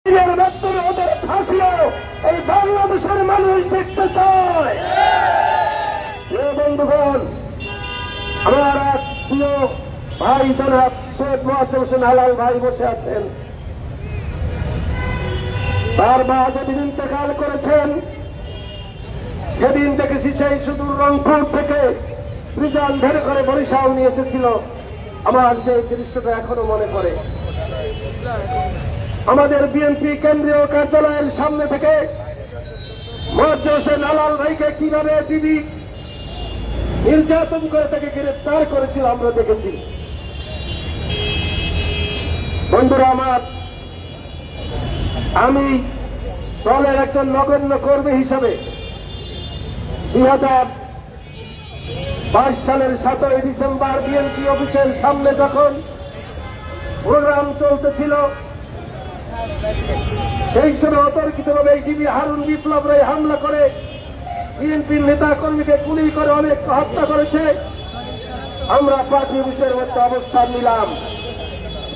ওদের ফাঁসিও এই বাংলাদেশের মানুষ দেখতে চায়। বন্ধুগণ, আমার এক প্রিয় ভাই জনাব শেখ মোয়াজ্জেম হোসেন হালাল ভাই বসে আছেন। তার মা যেদিন ইন্তেকাল করেছেন সেদিন দেখেছি সেই সুদূর রংপুর থেকে রিজান ধরে করে বরিশাল নিয়ে এসেছিল। আমার সেই দৃশ্যটা এখনো মনে পড়ে। আমাদের বিএনপি কেন্দ্রীয় কার্যালয়ের সামনে থেকে মোয়াজ্জেম হোসেন হালাল ভাইকে কিভাবে দিদি নির্যাতন করে তাকে গ্রেফতার করেছিল আমরা দেখেছি। বন্ধুরা আমার, আমি দলের একজন নগণ্য কর্মী হিসাবে 2022 সালের 17 ডিসেম্বর বিএনপি অফিসের সামনে যখন প্রোগ্রাম চলতেছিল সেই সময় অতর্কিতভাবে জিবি হারুন বিপ্লব রায় হামলা করে বিএনপির নেতা কর্মীকে গুলি করে অনেক হত্যা করেছে। আমরা পার্টি অফিসের মধ্যে অবস্থান নিলাম।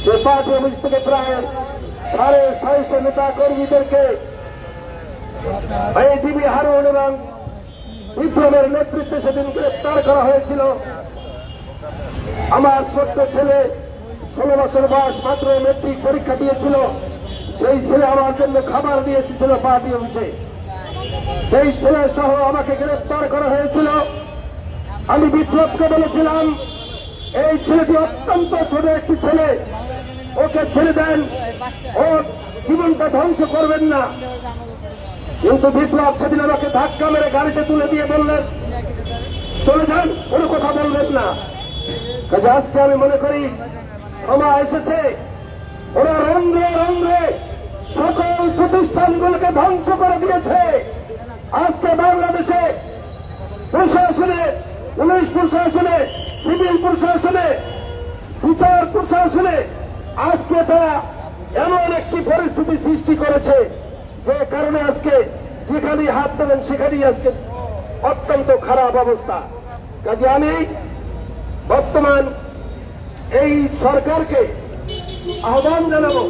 সে পার্টি অফিস থেকে প্রায় 650 নেতা কর্মীদেরকে এই জিবি হারুন এবং বিপ্লবের নেতৃত্বে সেদিন গ্রেপ্তার করা হয়েছিল। আমার ছোট্ট ছেলে 16 বছর বয়স মাত্র মেট্রিক পরীক্ষা দিয়েছিল। সেই ছেলে আমার জন্য খাবার দিয়ে এসেছিল পার্টি অফিসে। সেই ছেলে সহ আমাকে গ্রেফতার করা হয়েছিল। আমি বিপ্লবকে বলেছিলাম, এই ছেলেটি অত্যন্ত ছোট একটি ছেলে, ওকে ছেড়ে দেন, ওর জীবনটা ধ্বংস করবেন না। কিন্তু বিপ্লব সেদিন আমাকে ধাক্কা মেরে গাড়িতে তুলে দিয়ে বললেন, চলে যান, কোনো কথা বলবেন না। কাজে আজকে আমি মনে করি সময় এসেছে, ওরা রন্ধ্রে রন্ধ্রে সকল প্রতিষ্ঠানগুলোকে ধ্বংস করে দিয়েছে। আজকে বাংলাদেশে প্রশাসনে, পুলিশ প্রশাসনে, সিভিল প্রশাসনে, বিচার প্রশাসনে আজকে তারা এমন একটি পরিস্থিতি সৃষ্টি করেছে যে কারণে আজকে যেখানেই হাত দেবেন সেখানেই আজকে অত্যন্ত খারাপ অবস্থা। কাজে আমি বর্তমান এই সরকারকে আহ্বান জানাবো,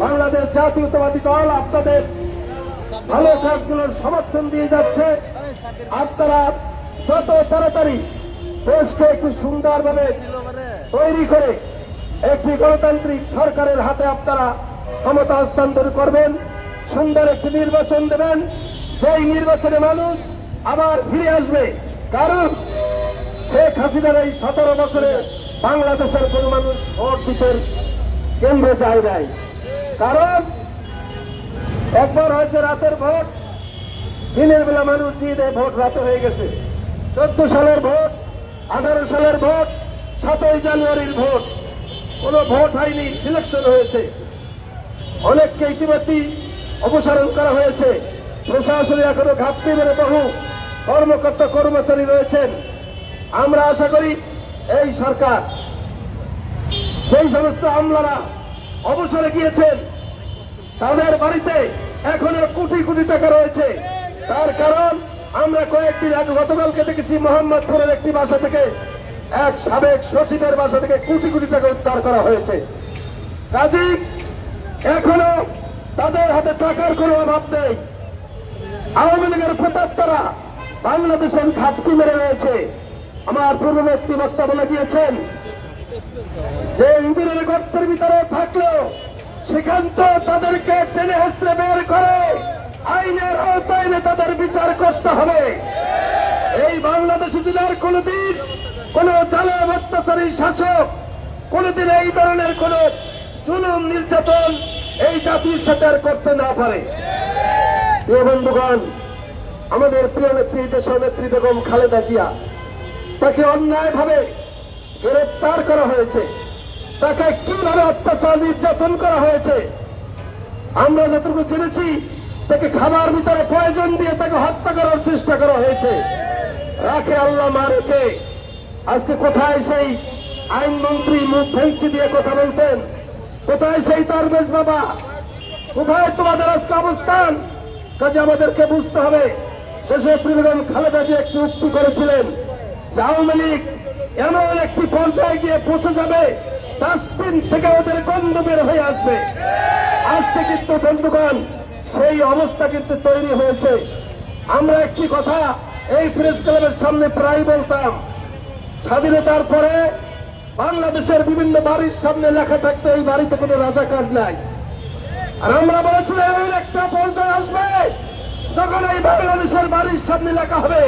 বাংলাদেশ জাতীয়তাবাদী দল আপনাদের ভালো কাজগুলোর সমর্থন দিয়ে যাচ্ছে। আপনারা যত তাড়াতাড়ি দেশকে একটু সুন্দরভাবে তৈরি করে একটি গণতান্ত্রিক সরকারের হাতে আপনারা ক্ষমতা হস্তান্তর করবেন, সুন্দর একটি নির্বাচন দেবেন, যেই নির্বাচনে মানুষ আবার ফিরে আসবে। কারণ শেখ হাসিনার এই 17 বছরে বাংলাদেশের কোন মানুষ ভোট দিতে কেন্দ্রে যায় নাই। কারণ একবার হয়েছে রাতের ভোট, দিনের বেলা মানুষ দিয়ে ভোট রাতে হয়ে গেছে। 14 সালের ভোট, 18 সালের ভোট, 7ই জানুয়ারির ভোট, কোন ভোট হয়নি, সিলেকশন হয়েছে। অনেককে ইতিমধ্যেই অপসারণ করা হয়েছে। প্রশাসনে এখনো ঘাটতি মেরে বহু কর্মকর্তা কর্মচারী রয়েছেন। আমরা আশা করি এই সরকার, সেই সমস্ত আমলারা অবসরে গিয়েছেন, তাদের বাড়িতে এখনো কোটি কোটি টাকা রয়েছে। তার কারণ আমরা কয়েকদিন আগে গতকালকে দেখেছি মোহাম্মদপুরের একটি বাসা থেকে এক সাবেক সচিবের বাসা থেকে কোটি কোটি টাকা উদ্ধার করা হয়েছে। কাজেই এখনো তাদের হাতে টাকার কোনো অভাব নেই। আওয়ামী লীগের প্রেতাত্মারা বাংলাদেশের ঘাটতি মেরে রয়েছে। আমার পূর্ববর্তী বক্তব্য গিয়েছেন যে ইঞ্জিনের গর্তের ভিতরে থাকলেও সেখান তো তাদেরকে টেনে হেসড়ে বের করে আইনের আওতায় এনে তাদের বিচার করতে হবে। এই বাংলাদেশে যদি আর কোনদিন কোন জালেম অত্যাচারী শাসক কোনদিন এই ধরনের কোন জুলুম নির্যাতন এই জাতির সাথে আর করতে না পারে। প্রিয় বন্ধুগণ, আমাদের প্রিয় নেত্রী দেশনেত্রী বেগম খালেদা জিয়া, তাকে অন্যায়ভাবে গ্রেপ্তার করা হয়েছে। তাকে কিভাবে অত্যাচার নির্যাতন করা হয়েছে আমরা যতটুকু জেনেছি, তাকে খাবার ভিতরে পয়জন দিয়ে তাকে হত্যা করার চেষ্টা করা হয়েছে। রাখে আল্লাহ মারেকে। আজকে কোথায় সেই আইনমন্ত্রী মুখ ভেঙচি দিয়ে কথা বলতেন? কোথায় সেই দরবেশ বাবা? কোথায় তোমাদের আজকে অবস্থান? কাজে আমাদেরকে বুঝতে হবে, দেশনেত্রী বেগম খালেদা জিয়া একটি উক্তি করেছিলেন যে আওয়ামী লীগ এমন একটি পর্যায়ে গিয়ে পৌঁছে যাবে ডাস্টবিন থেকে ওদের গন্ধ বের হয়ে আসবে। আজকে কিন্তু বন্ধুগণ সেই অবস্থা কিন্তু তৈরি হয়েছে। আমরা একটি কথা এই প্রেস ক্লাবের সামনে প্রায় বলতাম, স্বাধীনতার পরে বাংলাদেশের বিভিন্ন বাড়ির সামনে লেখা থাকতো এই বাড়িতে কোনো রাজাকার নাই। আর আমরা বলেছিলাম এমন একটা পর্যায়ে আসবে তখন এই বাংলাদেশের বাড়ির সামনে লেখা হবে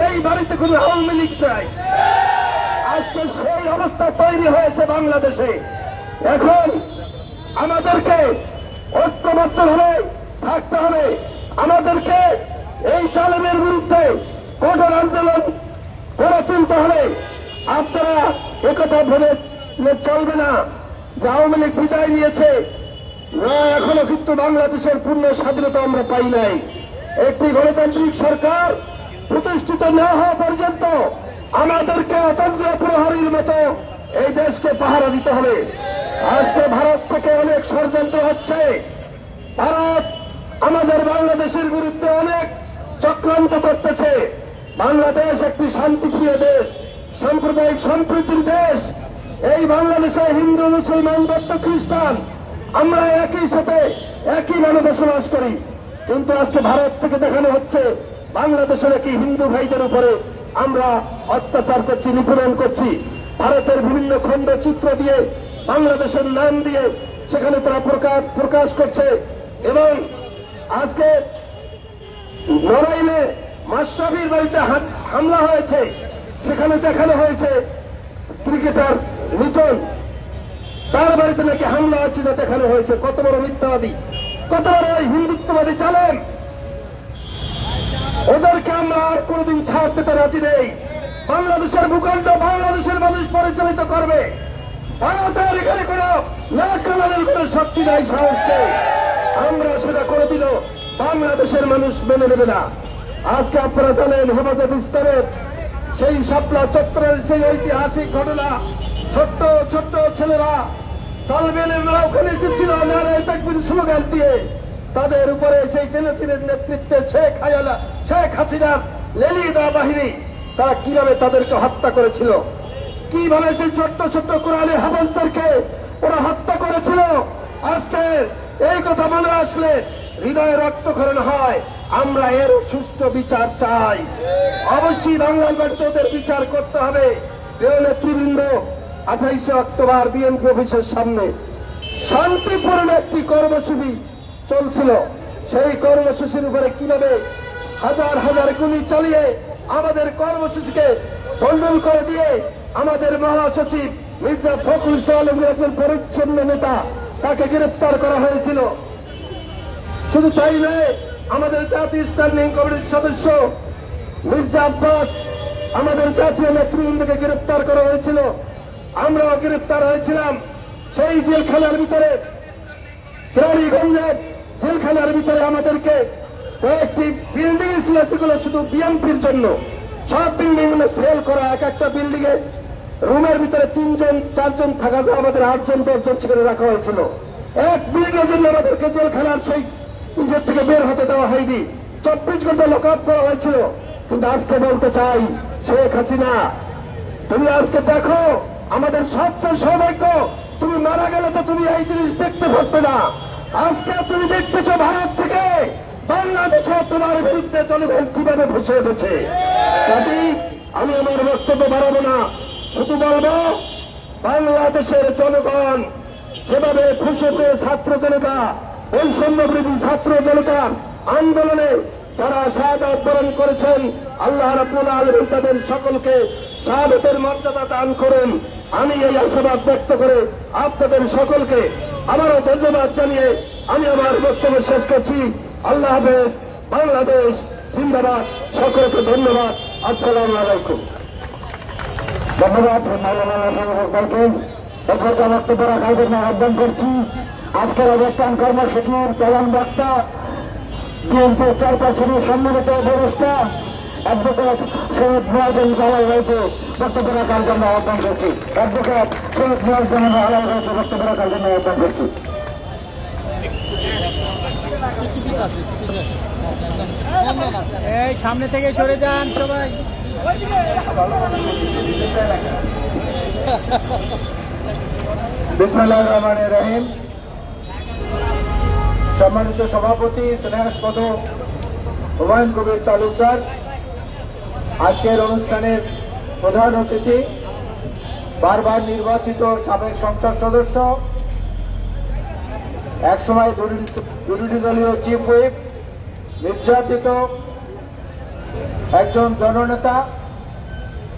এই বাড়িতে কোনো আওয়ামী লীগ নাই। আজকে সেই অবস্থা তৈরি হয়েছে বাংলাদেশে। এখন আমাদেরকে ঐক্যবদ্ধভাবে থাকতে হবে। আমাদেরকে এই চালানের বিরুদ্ধে কঠোর আন্দোলন করে তুলতে হবে। আপনারা একথা ভেবে চলবে না যে আওয়ামী লীগ বিদায় নিয়েছে, না, এখনো কিন্তু বাংলাদেশের পূর্ণ স্বাধীনতা আমরা পাই নাই। একটি গণতান্ত্রিক সরকার প্রতিষ্ঠিত না হওয়া পর্যন্ত আমাদেরকে অতন্ত্র প্রহরীর মতো এই দেশকে পাহারা দিতে হবে। আজকে ভারত থেকে অনেক ষড়যন্ত্র হচ্ছে। ভারত আমাদের বাংলাদেশের বিরুদ্ধে অনেক চক্রান্ত করতেছে। বাংলাদেশ একটি শান্তিপ্রিয় দেশ, সাম্প্রদায়িক সম্প্রীতির দেশ। এই বাংলাদেশে হিন্দু, মুসলমান, বৌদ্ধ, খ্রিস্টান আমরা একই সাথে একই নামে বসবাস করি। কিন্তু আজকে ভারত থেকে দেখানো হচ্ছে বাংলাদেশের একই হিন্দু ভাইদের উপরে আমরা অত্যাচার করছি, নিপীড়ন করছি। ভারতের বিভিন্ন খণ্ড চিত্র দিয়ে বাংলাদেশের নাম দিয়ে সেখানে তারা প্রকাশ করছে। এবং আজকে নড়াইলে মাশরাফির বাড়িতে হামলা হয়েছে, সেখানে দেখানো হয়েছে ক্রিকেটার লিটন, তার বাড়িতে নাকি হামলা হয়েছে, দেখানো হয়েছে। কত বড় মিথ্যাবাদী, কত বড় হিন্দুত্ববাদী চালেন। ওদেরকে আমরা আর কোনদিন ছাড় দিতে রাজি নেই। বাংলাদেশের ভূখণ্ড বাংলাদেশের মানুষ পরিচালিত করবে। ভারতের এখানে কোন না কামানের কোন শক্তি নাই, সাহস নেই। আমরা সেটা কোনদিনও বাংলাদেশের মানুষ মেনে নেবে না। আজকে আপনারা জানেন হেফাজত ইসলামের সেই শাপলা চত্বরের সেই ঐতিহাসিক ঘটনা, ছোট্ট ছোট্ট ছেলেরা তালবেলেরা ওখানে এসেছিল নারায়ে তাকবীর স্লোগান দিয়ে। তাদের উপরে সেই বেনজিরের নেতৃত্বে শেখ হাসিনার লেলিয়ে দেওয়া বাহিনী তারা কিভাবে তাদেরকে হত্যা করেছিল, কিভাবে সেই ছোট্ট ছোট্ট কোরআনে হাফেজদেরকে ওরা হত্যা করেছিল। আজকে এই কথা মনে আসলে হৃদয়ে রক্তক্ষরণ হয়। আমরা এর সুষ্ঠু বিচার চাই। অবশ্যই বাংলার মাটিতে ওদের বিচার করতে হবে। প্রিয় নেতৃবৃন্দ, 28 অক্টোবর বিএনপি অফিসের সামনে শান্তিপূর্ণ একটি কর্মসূচি চলছিল। সেই কর্মসূচির উপরে কিভাবে হাজার হাজার গুলি চালিয়ে আমাদের কর্মসূচিকে ভণ্ডুল করে দিয়ে আমাদের মহাসচিব মির্জা ফখরুল ইসলাম আলমগীর একজন পরিচ্ছন্ন নেতা, তাকে গ্রেপ্তার করা হয়েছিল। শুধু তাই নয়, আমাদের জাতীয় স্ট্যান্ডিং কমিটির সদস্য মির্জা আব্বাস, আমাদের জাতীয় নেতৃবৃন্দকে গ্রেপ্তার করা হয়েছিল। আমরাও গ্রেপ্তার হয়েছিলাম। সেই জেলখানার ভিতরে, কেরানীগঞ্জের জেলখানার ভিতরে আমাদেরকে কয়েকটি বিল্ডিং ছিল, সেগুলো শুধু বিএনপির জন্য। সব বিল্ডিং গুলো সেল করা, এক একটা বিল্ডিং এ রুমের ভিতরে 3 জন 4 জন থাকা যায়, আমাদের 8 জন 10 জন সেখানে রাখা হয়েছিল। এক বিল্ডিং এর জন্য আমাদেরকে জেলখানার সেই নিজের থেকে বের হতে দেওয়া হয়নি। 24 ঘন্টা লক আপ করা হয়েছিল। কিন্তু আজকে বলতে চাই, শেখ হাসিনা, তুমি আজকে দেখো আমাদের সবচেয়ে সৌভাগ্য, তুমি মারা গেলে তো তুমি এই জিনিস দেখতে পারতে না। আজকে তুমি দেখতেছো ভারত থেকে বাংলাদেশে তোমার বিরুদ্ধে জনগণ কিভাবে ভেসে উঠেছে। কাজেই আমি আমার বক্তব্য বাড়াবো না, শুধু বলবো বাংলাদেশের জনগণ যেভাবে খুশি পেয়ে ছাত্র জনতা, বৈষম্য বিরোধী ছাত্র জনতার আন্দোলনে যারা শাহাদাত বরণ করেছেন, আল্লাহ রাব্বুল আলামিন তাদের সকলকে শাহাদাতের মর্যাদা দান করুন। আমি এই আশাবাদ ব্যক্ত করে আপনাদের সকলকে আবারও ধন্যবাদ জানিয়ে আমি আমার বক্তব্য শেষ করছি। আল্লাহ হাফেজ। বাংলাদেশ জিন্দাবাদ। সকলকে ধন্যবাদ। আসসালামু আলাইকুম। ধন্যবাদ মৌলানা বক্তব্য রাখার জন্য আহ্বান করছি। আজকের অবস্থান কর্মসূচির প্রধান বক্তা বিএনপির চেয়ারপারসনের সম্মানিত উপদেষ্টা অ্যাডভোকেট সৈয়দ মুয়াজ্জেম আলাই ভাইকে বক্তব্য রাখার জন্য আহ্বান করছি। অ্যাডভোকেট সৈয়দ মুয়াজ্জেম আলাই ভাইকে বক্তব্য রাখার জন্য আহ্বান করছি। এই সামনে থেকে সরে যান সবাই। বিসমিল্লাহির রহমানির রহিম। সম্মানিত সভাপতি স্নেহাস্পদ হুমায়ুন কবির তালুকদার, আজকের অনুষ্ঠানের প্রধান অতিথি, বারবার নির্বাচিত সাবেক সংসদ সদস্য, একসময় বিরোধী দলীয় চিফ হুইপ, নির্যাতিত একজন জননেতা,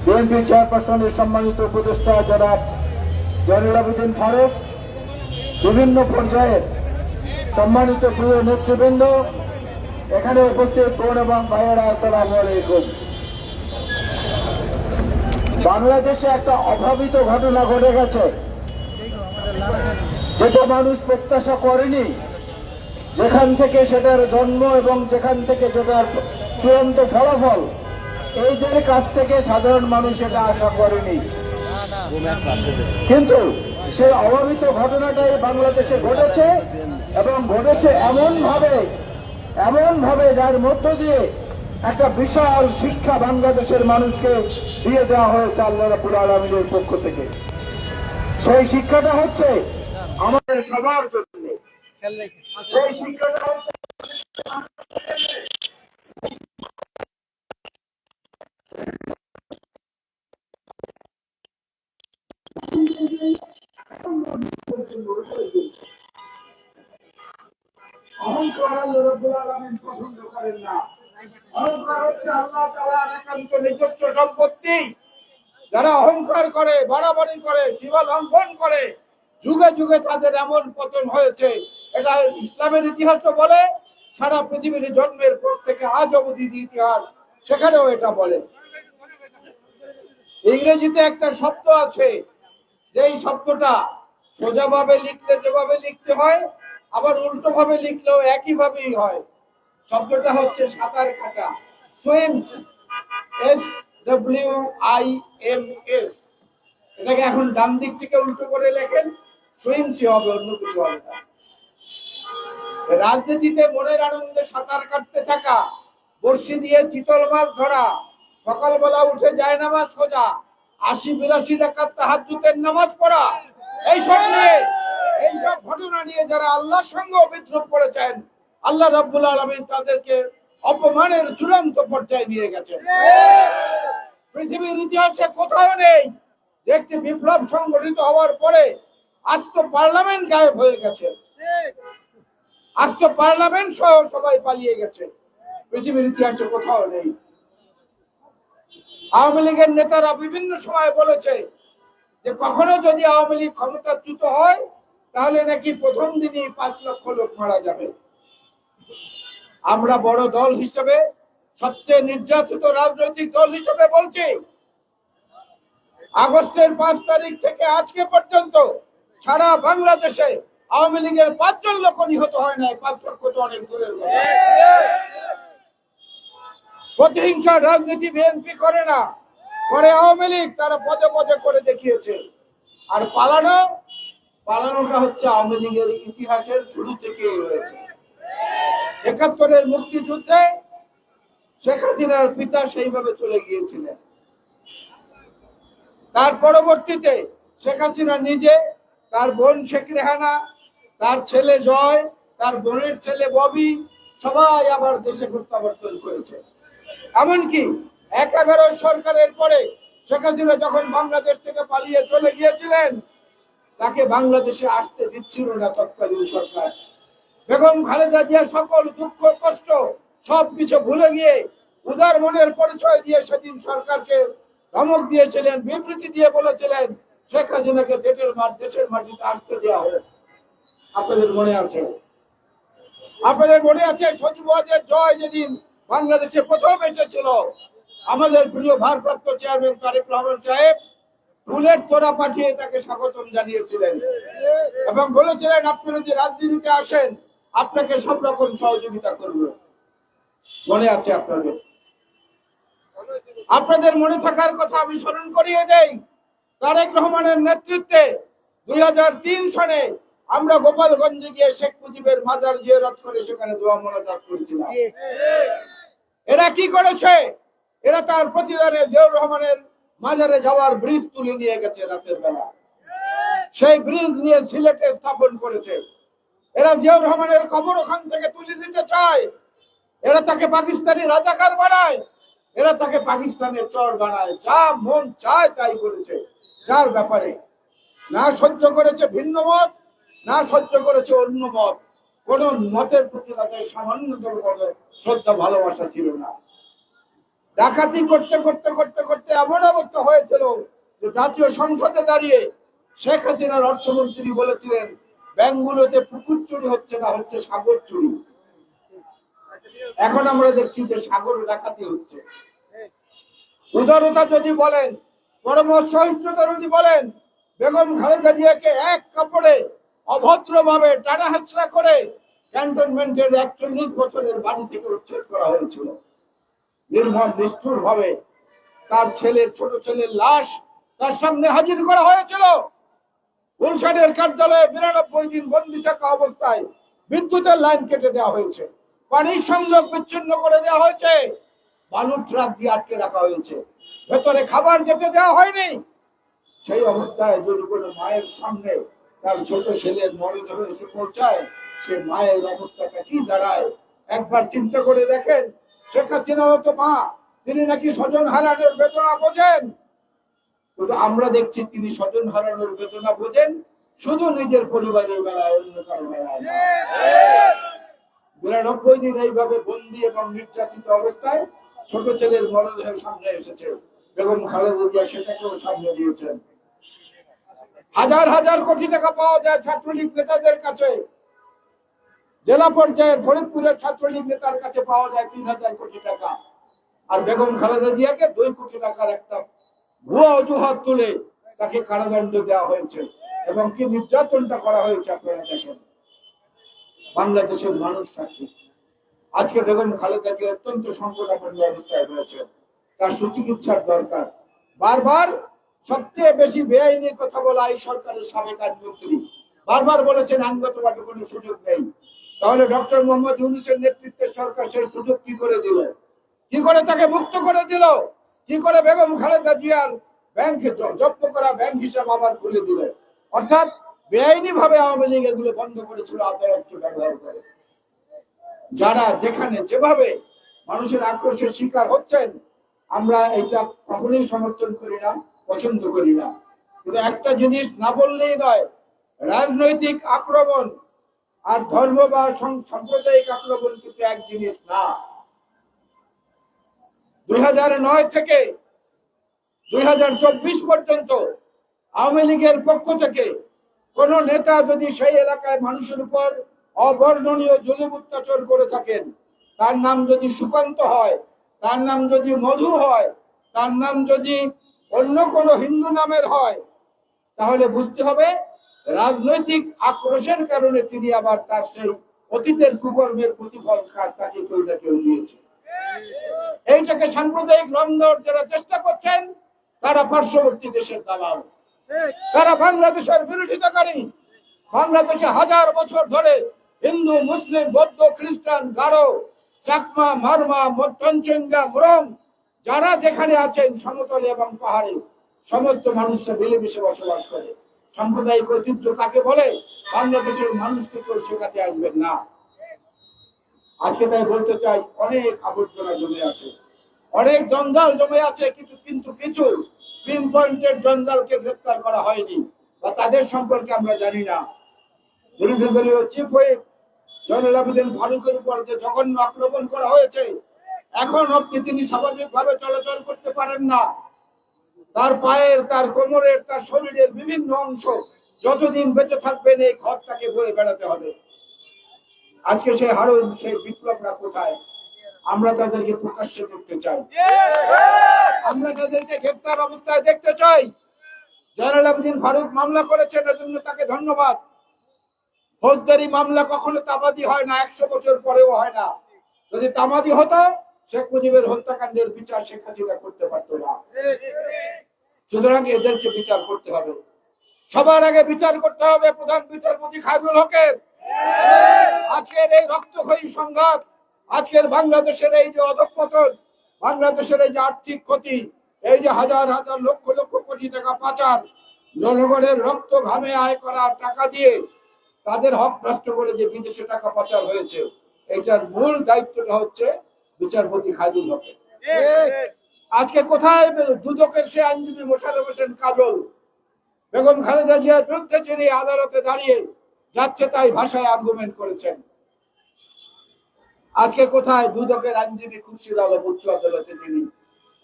বিএনপি চেয়ারপারসনের সম্মানিত উপদেষ্টা জনাব জয়নুল আবেদিন ফারুক, বিভিন্ন পর্যায়ের সম্মানিত প্রিয় নেতৃবৃন্দ, এখানে উপস্থিত বোন এবং ভাইয়েরা, আসসালামু আলাইকুম। বাংলাদেশে একটা অভাবিত ঘটনা ঘটে গেছে, যেটা মানুষ প্রত্যাশা করেনি, যেখান থেকে সেটার জন্ম এবং যেখান থেকে সেটার চূড়ান্ত ফলাফল, এইদের কাছ থেকে সাধারণ মানুষ এটা আশা করেনি। কিন্তু সেই অভাবিত ঘটনাটাই বাংলাদেশে ঘটেছে, এবং ঘটেছে এমন ভাবে যার মধ্য দিয়ে একটা বিশাল শিক্ষা বাংলাদেশের মানুষকে দিয়ে দেওয়া হয়েছে আল্লাহ রাব্বুল আলামিনের পক্ষ থেকে। সেই শিক্ষাটা হচ্ছে আমাদের সবার জন্য, সেই শিক্ষাটা হচ্ছে অহংকার আল্লাহ রাব্বুল আলামিন পছন্দ করেন না। অহংকার হচ্ছে আল্লাহ তাআলার একান্ত নিজস্ব সম্পত্তি। যারা অহংকার করে, বাড়াবাড়ি করে, সীমা লঙ্ঘন করে, যুগে যুগে তাদের এমন পতন হয়েছে। এটা ইসলামের ইতিহাস বলে, সারা পৃথিবীর জন্মের পর থেকে আজ অবধি ইতিহাস সেখানেও এটা বলে। ইংরেজিতে একটা শব্দ আছে, যেই শব্দটা সোজাভাবে লিখলে যেভাবে লিখতে হয়, আবার উল্টো ভাবে লিখলেও একইভাবেই হয়। শব্দটা হচ্ছে সাঁতার কাটা, সুইমস, SWIMS। এটাকে এখন ডান দিক থেকে উল্টো করে লেখেন, সুইমসই হবে, অন্য কিছু হবে না। রাজনীতিতে মনের আনন্দে সাঁতার কাটতে থাকা, বর্ষি দিয়ে চিতল মাছ ধরা, সকালবেলা উঠে যায় নামাজ খোঁজা, ৮০-৮২ রাকাত তাহাজ্জুদের নামাজ পড়া, এইসব ঘটনা নিয়ে যারা আল্লাহর সঙ্গে বিদ্রোহ করেছেন, আল্লাহ রাব্বুল আলামিন তাদেরকে অপমানের চূড়ান্ত পর্যায়ে নিয়ে গেছেন। পৃথিবীর ইতিহাসে কোথাও নেই যে একটি বিপ্লব সংগঠিত হওয়ার পরে আজ তো পার্লামেন্ট গায়েব হয়ে গেছে, আজ তো পার্লামেন্ট সহ সবাই পালিয়ে গেছে। পৃথিবীর ইতিহাসে কোথাও নেই। আওয়ামী লীগের নেতারা বিভিন্ন সময় বলেছে যে কখনো যদি আওয়ামী লীগ ক্ষমতাচ্যুত হয় তাহলে নাকি প্রথম দিনই ৫ লক্ষ লোক মারা যাবে। আমরা বড় দল হিসেবে, সবচেয়ে নির্যাতিত রাজনৈতিক দল হিসেবে বলছি, আগস্টের ৫ তারিখ থেকে আজকে পর্যন্ত সারা বাংলাদেশে আওয়ামী লীগের ৫ জন লোক নিহত হয় নাই। ৫ লক্ষ তো অনেক দূরের কথা। প্রতিহিংসার রাজনীতি বিএনপি করে না, করে আওয়ামী লীগ। তারা পদে পদে করে দেখিয়েছে। আর পালানোটা হচ্ছে আওয়ামী লীগের ইতিহাসের শুরু থেকেই রয়েছে। ৭১-এর মুক্তিযুদ্ধে শেখ হাসিনার পিতা সেইভাবে চলে গিয়েছিলেন। তার পরবর্তীতে শেখ হাসিনা নিজে, তার বোন শেখ রেহানা, তার ছেলে জয়, তার বোনের ছেলে ববি, সবাই আবার দেশে প্রত্যাবর্তন করেছে। এমনকি ১১ সরকারের পরে শেখ হাসিনা যখন বাংলাদেশ থেকে পালিয়ে চলে গিয়েছিলেন, তাকে বাংলাদেশে আসতে দিচ্ছিল না তৎকালীন সরকার। বেগম খালেদা জিয়া সকল দুঃখ কষ্ট সবকিছু ভুলে গিয়ে উদার মনের পরিচয় দিয়ে সেদিন সরকারকে ধমক দিয়েছিলেন, বিবৃতি দিয়ে বলেছিলেন শেখ হাসিনাকে দেশের মাটিতে আসতে দেওয়া হবে। আপনাদের মনে আছে? সচিবালয়ের জয় যেদিন বাংলাদেশে প্রথম এসেছিল, আমাদের প্রিয় ভারপ্রাপ্ত চেয়ারম্যান তারেক রহমান সাহেব ফুলের তোড়া পাঠিয়ে তাকে স্বাগতম জানিয়েছিলেন এবং বলেছিলেন আপনি যদি রাজনীতিতে আসেন আপনাকে সব রকম সহযোগিতা করবে। মনে আছে আপনাদের? আপনাদের মনে থাকার কথা আমি স্মরণ করিয়ে দেই, তারেক রহমানের নেতৃত্বে ২০০৩ সনে আমরা গোপালগঞ্জে গিয়ে শেখ মুজিবের মাজার জিয়ারত করে সেখানে দোয়া মোনাজাত করেছিলাম। এরা কি করেছে? এরা তার প্রতিদানে জিয়াউর রহমানের মাজারে যাওয়ার ব্রিজ তুলে নিয়ে গেছে রাতের বেলা। সেই ব্রিজ নিয়ে সিলেটে স্থাপন করেছে। এরা জিয়াউর রহমানের কবর ওখান থেকে তুলে দিতে চায়। এরা তাকে পাকিস্তানি রাজাকার বানায়, এরা তাকে পাকিস্তানের চর বানায়, যা মন চায় তাই করেছে। যার ব্যাপারে না সহ্য করেছে ভিন্ন মত, না সহ্য করেছে অন্য মত, কোন মতের প্রতি তাদের সামান্যতম কোনো শ্রদ্ধা ভালোবাসা ছিল না। ডাকাতি করতে করতে করতে করতে এমন অবস্থা হয়েছিল যে জাতীয় সংসদে দাঁড়িয়ে শেখ হাসিনার অর্থমন্ত্রী বলেছিলেন ব্যাংকগুলোতে পুকুর চুরি হচ্ছে না, হচ্ছে সাগর চুরি। এখন আমরা দেখছি যে সাগর ডাকাতি হচ্ছে। উদারতা যদি বলেন, পরম সহিষ্ণুতা যদি বলেন, বেগম খালেদা জিয়াকে এক কাপড়ে অভদ্রভাবে টানা হেঁচড়া করে ক্যান্টনমেন্টের ৪১ বছরের বাড়ি থেকে উচ্ছেদ করা হয়েছিল। নির্মম নিষ্ঠুর ভাবে তার ছেলের, ছোট ছেলের লাশ তার সামনে হাজির করা হয়েছিল। গুলশানের কার্যালয়ে ৯২ দিন বন্দী থাকা অবস্থায় বিদ্যুতের লাইন কেটে দেওয়া হয়েছে, পানির সংযোগ বিচ্ছিন্ন করে দেওয়া হয়েছে, বালুর ট্রাক দিয়ে আটকে রাখা হয়েছে, ভেতরে খাবার যেতে দেওয়া হয়নি। সেই অবস্থায় যদি কোনো মায়ের সামনে তার ছোট ছেলের মরদেহ এসে পৌঁছায়, সে মায়ের অবস্থাটা কি দাঁড়ায় একবার চিন্তা করে দেখেন। শেখ হাসিনাও তো মা, তিনি নাকি স্বজন হারানোর বেদনা বোঝেন, কিন্তু আমরা দেখছি তিনি স্বজন হারানোর বেদনা বোঝেন শুধু নিজের পরিবারের বেলায়, অন্য কারো বেলায় না। ৯২ দিন এইভাবে বন্দী এবং নির্যাতিত অবস্থায় ছোট ছেলের মরদেহের সামনে এসেছে। বেগম খালেদা জিয়া সেটাকেও সামনে দিয়েছেন। হাজার হাজার কোটি টাকা পাওয়া যায় ছাত্রলীগ নেতাদের কাছে। জেলা পর্যায়ে ফরিদপুরের ছাত্রলীগ নেতার কাছে পাওয়া যায় ৩,০০০ কোটি টাকা। আর বেগম খালেদা জিয়াকে ২ কোটি টাকার একটা ভুয়া অজুহাত তুলে তাকে কারাদণ্ড দেওয়া হয়েছে। এবং কি নির্যাতনটা করা হয়েছে আপনারা দেখেন। বাংলাদেশের মানুষ সাক্ষী। আজকে বেগম খালেদা জিয়া অত্যন্ত সংকটাপন্ন অবস্থায় রয়েছে, তার সুচিকিৎসার দরকার। বারবার সবচেয়ে বেশি বেআইনি কথা বলা এই সরকারের সাবেক আইনমন্ত্রী বারবার বলেছেন আইনগতভাবে কোনো সুযোগ নেই। তাহলে ডক্টর মোহাম্মদ ইউনূসের নেতৃত্বের সরকার সেই সুযোগ কি করে দিল? কি করে তাকে মুক্ত করে দিল? কি করে বেগম খালেদা জিয়ার ব্যাংকে জব্দ করা ব্যাংক হিসাব আবার খুলে দিল? অর্থাৎ বেআইনি ভাবে আওয়ামী লীগ এগুলো বন্ধ করেছিল আদালতকে ব্যবহার করে। যারা যেখানে যেভাবে মানুষের আক্রোশের শিকার হচ্ছেন, আমরা এটা কখনোই সমর্থন করি না, পছন্দ করি না। কিন্তু একটা জিনিস না বললেই নয়, রাজনৈতিক আক্রমণ আর ধর্ম বা সাম্প্রদায়িক আক্রমণ কিন্তু এক জিনিস না। ২০০৯ থেকে ২০২৪ পর্যন্ত আওয়ামী লীগের পক্ষ থেকে কোন নেতা যদি সেই এলাকায় মানুষের উপর অবর্ণনীয় জুলুম অত্যাচার করে থাকেন, তার নাম যদি সুকান্ত হয়, তার নাম যদি মধু হয়, তার নাম যদি অন্য কোন হিন্দু নামের হয়, তাহলে বুঝতে হবে রাজনৈতিক আক্রোশের কারণে তিনি আবার তার সেই অতীতের কুকর্মের প্রতিফল তাকে কেউ না কেউ দিয়েছে। এইটাকে সাম্প্রদায়িক দ্বন্দ্ব যারা চেষ্টা করছেন, তারা পার্শ্ববর্তী দেশের দালাল, তারা বাংলাদেশের বিরোধিতাকারী। বাংলাদেশে হাজার বছর ধরে হিন্দু, মুসলিম, বৌদ্ধ, খ্রিস্টান, গারো, চাকমা, মারমা, মধ্যঞ্চঙ্গা, মুরং, যারা যেখানে আছেন সমতলে এবং পাহাড়ে সমস্ত মানুষরা মিলেমিশে বসবাস করে। সাম্প্রদায়িক ঐতিহ্য কাকে বলে বাংলাদেশের মানুষকে কেউ শেখাতে আসবেন না। আজকে তাই বলতে চাই, অনেক আবর্জনা জমে আছে, অনেক জঞ্জাল জমে আছে, কিন্তু কিছু পিন পয়েন্টের জঞ্জালকে গ্রেফতার করা হয়নি বা তাদের সম্পর্কে আমরা জানি না। বিরোধী দলীয় চিফ হুইপ জয়নুল আবেদিন ফারুকের উপর যে জঘন্য আক্রমণ করা হয়েছে, এখন অবধি তিনি স্বাভাবিকভাবে চলাচল করতে পারেন না। তার পায়ের, তার কোমরের, তার শরীরের বিভিন্ন অংশ যতদিন বেঁচে থাকবেন এই ঘর তাকে বয়ে বেড়াতে হবে। আজকে সেই হারুন, সেই বিপ্লবরা কোথায়? আমরা তাদেরকে প্রকাশ্যে দেখতে চাই, আমরা তাদেরকে গ্রেফতার অবস্থায় দেখতে চাই। জয়নুল আবেদিন ফারুক মামলা করেছেন, এজন্য তাকে ধন্যবাদ। ফৌজদারি মামলা কখনো তামাদি হয় না, ১০০ বছর পরেও হয় না। যদি তামাদি হতো, শেখ মুজিবের হত্যাকাণ্ডের বিচার শেখ হাসিনা করতে পারতো না। সুতরাং এদেরকে বিচার করতে হবে। সবার আগে বিচার করতে হবে প্রধান বিচারপতি খায়রুল হকের। আজকের এই রক্তক্ষয়ী সংঘাত, আজকের বাংলাদেশের এই যে অধঃপতন, বাংলাদেশের এই যে আর্থিক ক্ষতি, এই যে হাজার হাজার লক্ষ লক্ষ কোটি টাকা পাচার, জনগণের রক্ত ঘামে আয় করা টাকা দিয়ে তাদের হক নষ্ট করে যে বিদেশে টাকা পাচার হয়েছে, এটার মূল দায়িত্বটা হচ্ছে বিচারপতি খায়রুল হকের। আজকে কোথায় দুদকের সে আইনজীবী মোশাররফ হোসেন কাজল বেগম খালেদা জিয়ার বিরুদ্ধে যিনি আদালতে দাঁড়িয়ে যাচ্ছে তাই ভাষায় আর্গুমেন্ট করেছেন? আজকে কোথায় দুদকের আইনজীবী খুরশিদ আলম উচ্চ আদালতে তিনি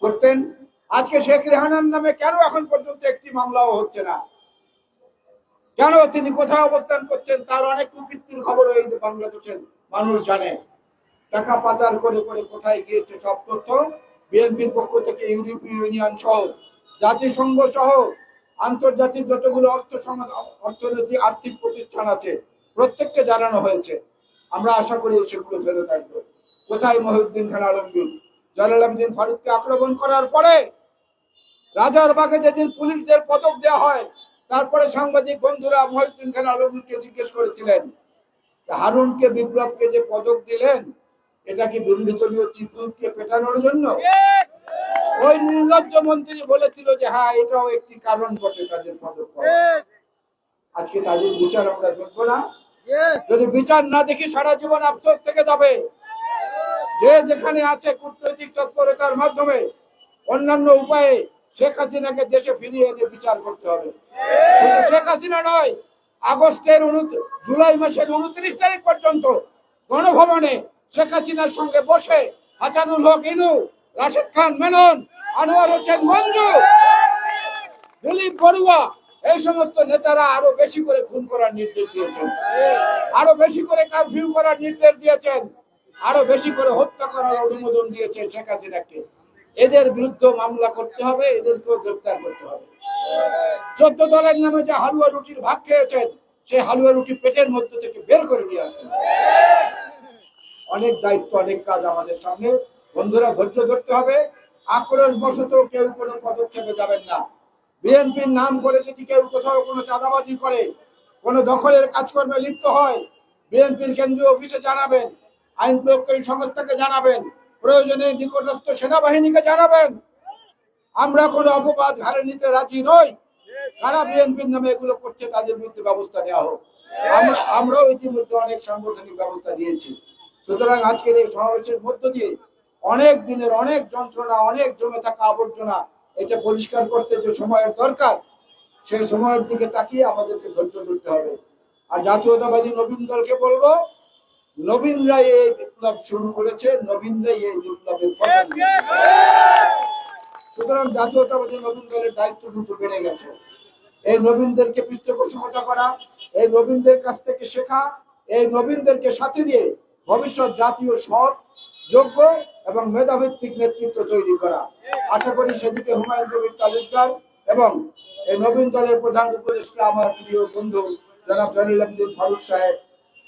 করতেন? আজকে শেখ রেহানার নামে কেন এখন পর্যন্ত একটি মামলাও হচ্ছে না? কেন? তিনি কোথায় অবস্থান করছেন তার অনেক কুকীর্তির খবর এই বাংলাদেশের মানুষ জানে। টাকা পাচার করে করে কোথায় গিয়েছে সব তথ্য বিএনপির পক্ষ থেকে ইউরোপীয় ইউনিয়ন সহ জাতিসংঘ সহ আন্তর্জাতিক যতগুলো অর্থনৈতিক আর্থিক প্রতিষ্ঠান আছে প্রত্যেককে জানানো হয়েছে। আমরা আশা করি সেগুলো ফেরত আসবে। কোথায় মহিউদ্দিন খান আলমগীর? জলাল আবেদিন ফারুককে আক্রমণ করার পরে রাজারবাগে যেদিন পুলিশদের পদক দেওয়া হয়, তারপরে সাংবাদিক বন্ধুরা মহিউদ্দিন খান আলমগীরকে জিজ্ঞেস করেছিলেন, হারুনকে বিপ্লবকে যে পদক দিলেন এটা কি বিরোধী দলীয় চিফকে পেটানোর জন্য? ওই নির্লজ্জ মন্ত্রী বলেছিল যে হ্যাঁ, এটাও একটি কারণ বটে তাদের পদক পাওয়ার। আজকে তাদের বিচার আমরা দেখবো না? যদি বিচার না দেখি সারা জীবন আফসোস থেকে যাবে। যে যেখানে আছে কূটনৈতিক তৎপরতার মাধ্যমে অন্যান্য উপায়ে শেখ হাসিনাকে দেশে ফিরিয়ে এনে বিচার করতে হবে। শেখ হাসিনা নয়, জুলাই মাসের 29 তারিখ পর্যন্ত গণভবনে শেখ হাসিনার সঙ্গে বসে হাসানুল হক ইনু, রাশেদ খান মেনন, আনোয়ার হোসেন মঞ্জু, দিলীপ বড়ুয়া এই সমস্ত নেতারা আরো বেশি করে খুন করার নির্দেশ দিয়েছেন, আরো বেশি করে কারফিউ করার নির্দেশ দিয়েছেন, আরো বেশি করে হত্যা করার অনুমোদন দিয়েছেন শেখ হাসিনাকে। এদের বিরুদ্ধে মামলা করতে হবে, এদেরকেও গ্রেফতার করতে হবে। 14 দলের নামে যে হালুয়া রুটির ভাগ খেয়েছেন সেই হালুয়া রুটি পেটের মধ্যে থেকে বের করে নিয়ে আসতে হবে। অনেক দায়িত্ব, অনেক কাজ আমাদের সামনে। বন্ধুরা, ধৈর্য ধরতে হবে। আক্রোশ বশত কেউ কোনো পদক্ষেপে যাবেন না। বিএনপির নাম করে যদি কেউ কোথাও কোনো চাঁদাবাজি করে, কোনো দখলের কাজকর্মে লিপ্ত হয়, বিএনপির কেন্দ্রীয় অফিসে জানাবেন, আইন প্রয়োগকারী সংস্থাকে জানাবেন, প্রয়োজনে নিকটস্থ সেনাবাহিনীকে জানাবেন। আমরা কোনো অপবাদ ঘাড়ে নিতে রাজি নই। যারা বিএনপির নামে এগুলো করছে তাদের বিরুদ্ধে ব্যবস্থা নেওয়া হোক। আমরাও ইতিমধ্যে অনেক সাংগঠনিক ব্যবস্থা নিয়েছি। সুতরাং আজকের এই সমাবেশের মধ্য দিয়ে অনেক দিনের অনেক যন্ত্রণা, অনেক জমে থাকা আবর্জনা এটা পরিষ্কার করতে যে সময়ের দরকার, সেই সময়ের দিকে তাকিয়ে আমাদেরকে ধৈর্য ধরতে হবে। আর জাতীয়তাবাদী নবীন দলকে বলবো, নবীনরাই এই বিপ্লব শুরু করেছে, নবীনরাই এই বিপ্লবের ফসল। সুতরাং জাতীয়তাবাদী নবীন দলের দায়িত্ব কিন্তু বেড়ে গেছে। এই নবীনদেরকে পৃষ্ঠপোষকতা করা, এই নবীনদের কাছ থেকে শেখা, এই নবীনদেরকে সাথে নিয়ে ভবিষ্যৎ জাতীয় সৎ, যোগ্য এবং মেধাভিত্তিক নেতৃত্ব তৈরি করা। আশা করি সেদিকে হুমায়ুন কবির তালুকদার এবং এই নবীন দলের প্রধান উপদেষ্টা আমার প্রিয় বন্ধু জনাব জলাল আবেদিন ফারুক সাহেব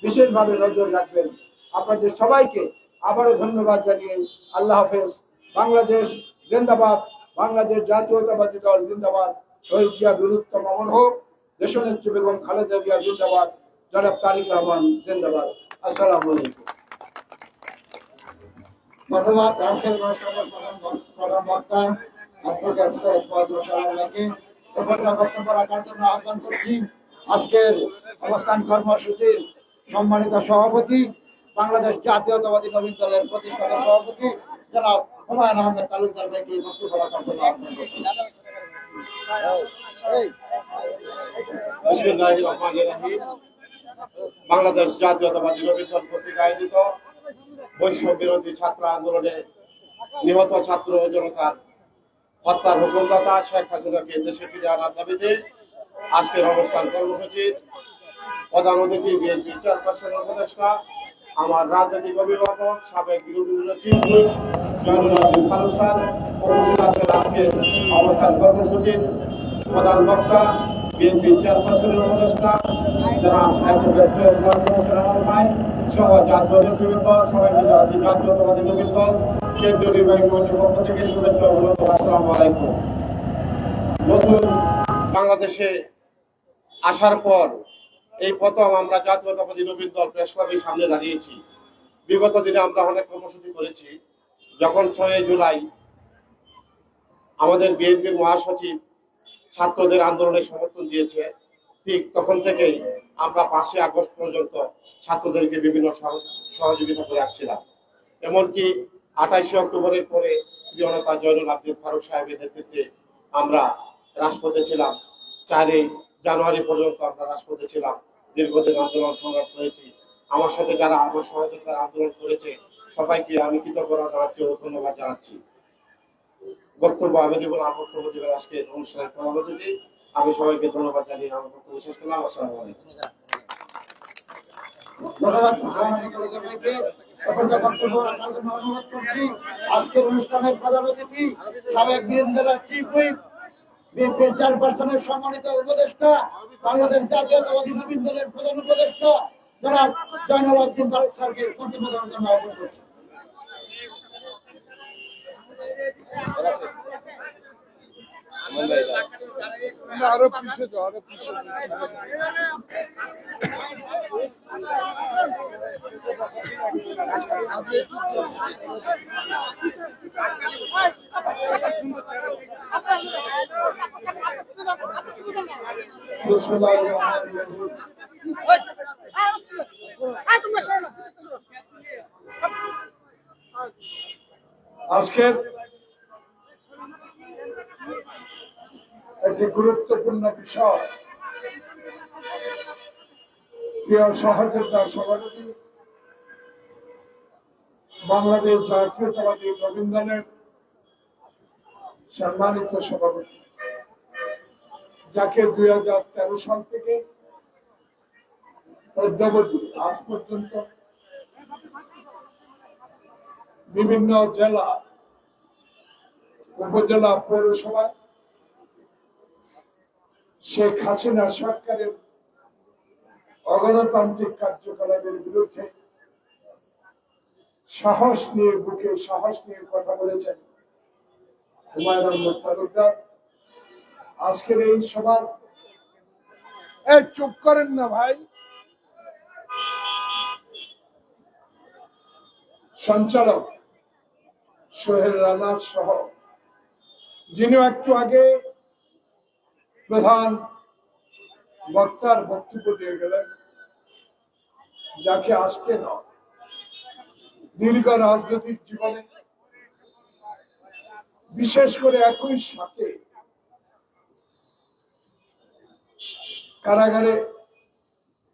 বিশেষভাবে নজর রাখবেন। আপনাদের সবাইকে আবারও ধন্যবাদ জানিয়ে আল্লাহ হাফেজ। বাংলাদেশ জিন্দাবাদ, বাংলাদেশ জাতীয়তাবাদী দল জিন্দাবাদ, শহীদ জিয়া বীরুত্তম অমর হোক, দেশনেত্রী বেগম খালেদা জিয়া জিন্দাবাদ, জনাব তারেক রহমান জিন্দাবাদ। আসসালামু আলাইকুম। ধন্যবাদ। আজকের অনুষ্ঠানের প্রধান বক্তা অ্যাডভোকেট সৈয়দ ফজলুল সালামকে বক্তব্য রাখার জন্য আহ্বান করছি। আজকের অবস্থান কর্মসূচির সম্মানিত সভাপতি, বাংলাদেশ জাতীয়তাবাদী নবীন দলের প্রতিষ্ঠাতা সভাপতি জনাব হুমায়ুন আহমেদ তালুকদার ভাইকে বক্তব্য রাখার জন্য আহ্বান করছি। বিসমিল্লাহির রহমানির রহিম। বাংলাদেশ জাতীয়তাবাদী নবীন দল কর্তৃক আয়োজিত বৈষম্য বিরোধী ছাত্র আন্দোলনে নিহত ছাত্র জনতার হত্যার হুকুমদাতা শেখ হাসিনাকে দেশে ফিরে আনার দাবিতে আজকের অবস্থান কর্মসূচির প্রধান অতিথি বিএনপি চেয়ারপারসনের উপদেষ্টা, আমার রাজনৈতিক অভিভাবক, সাবেক বিরোধী দলনেত্রী জয়নুল আবেদিন ফারুক স্যার উপস্থিত আছেন। আজকের অবস্থান কর্মসূচির প্রধান বক্তা বিএনপি চেয়ারপারসনের উপদেষ্টা জনাব অ্যাডভোকেট সৈয়দ ফজলুল সালাম ভাই সহ জাতীয় নেতৃবৃন্দ, সবাই মিলে আছি জাতীয়তাবাদী নবীন দল কেন্দ্রীয় নির্বাহী কমিটির পক্ষ থেকে শুভেচ্ছা ও অভিনন্দন। আসসালামু আলাইকুম। নতুন বাংলাদেশে আসার পর এই প্রথম আমরা জাতীয়তাবাদী নবীন দল প্রেস ক্লাবের সামনে দাঁড়িয়েছি। বিগত দিনে আমরা অনেক কর্মসূচি করেছি। যখন 6 জুলাই আমাদের বিএনপির মহাসচিব ছাত্রদের আন্দোলনে সমর্থন দিয়েছে, ঠিক তখন থেকেই আমরা 5ই আগস্ট পর্যন্ত ছাত্রদেরকে বিভিন্ন সহযোগিতা করে আসছিলাম। এমনকি 28শে অক্টোবরের পরে প্রিয় নেতা জয়নুল আবদিন ফারুক সাহেবের নেতৃত্বে আমরা রাজপথে ছিলাম। 4ই জানুয়ারি পর্যন্ত আমরা রাজপথে ছিলাম, দীর্ঘদিন আন্দোলন সংগ্রাম করেছি। আমার সাথে যারা আমার সহযোগিতার আন্দোলন করেছে সবাইকে আমি কৃতজ্ঞতা জানাচ্ছি ও ধন্যবাদ জানাচ্ছি। বক্তব্য আমি দেব না, বক্তব্য দেবেন আজকে অনুষ্ঠানের প্রধান অতিথি। আমি সবাইকে ধন্যবাদ জানিয়ে আমার বক্তব্য শেষ করলাম। আসসালামু আলাইকুম। ধন্যবাদ ভাইকে। এখনকার বক্তব্য রাখার জন্য অনুরোধ করছি আজকের অনুষ্ঠানের প্রধান অতিথি সাবেক বীরেন্দ্রা চিফ হুইপ, বিএনপির চেয়ারপারসনের সম্মানিত উপদেষ্টা, বাংলাদেশ জাতীয়তাবাদী নবীন দলের প্রধান উপদেষ্টা জনাব জয়নুল আবদিন ফারুক স্যারকে বক্তব্য দেওয়ার জন্য আহ্বান করছি। আরো পিছিয়ে যাও, আরো পিছিয়ে আজকের একটি গুরুত্বপূর্ণ বিষয়, প্রিয় সহযোদ্ধা সভাপতি, বাংলাদেশ জাতীয়তাবাদী নবীন দলের সম্মানিত সভাপতি, যাকে 2013 সাল থেকে অদ্যাবধি আজ পর্যন্ত বিভিন্ন জেলা, উপজেলা, পৌরসভা শেখ হাসিনা সরকারের অগণতান্ত্রিক কার্যকলাপের বিরুদ্ধে সাহস নিয়ে, বুকে সাহস নিয়ে কথা বলেছেন হুমায়ুন আহমেদ তালুকদার। আজকের এই সভার চুপ করেন না ভাই। সঞ্চালক সোহেল রানা সহ, যিনি একটু আগে প্রধান বক্তার বক্তব্য দিয়ে গেলেন, যাকে আজকে নয়, দীর্ঘ রাজনৈতিক জীবনে, বিশেষ করে একই সাথে কারাগারে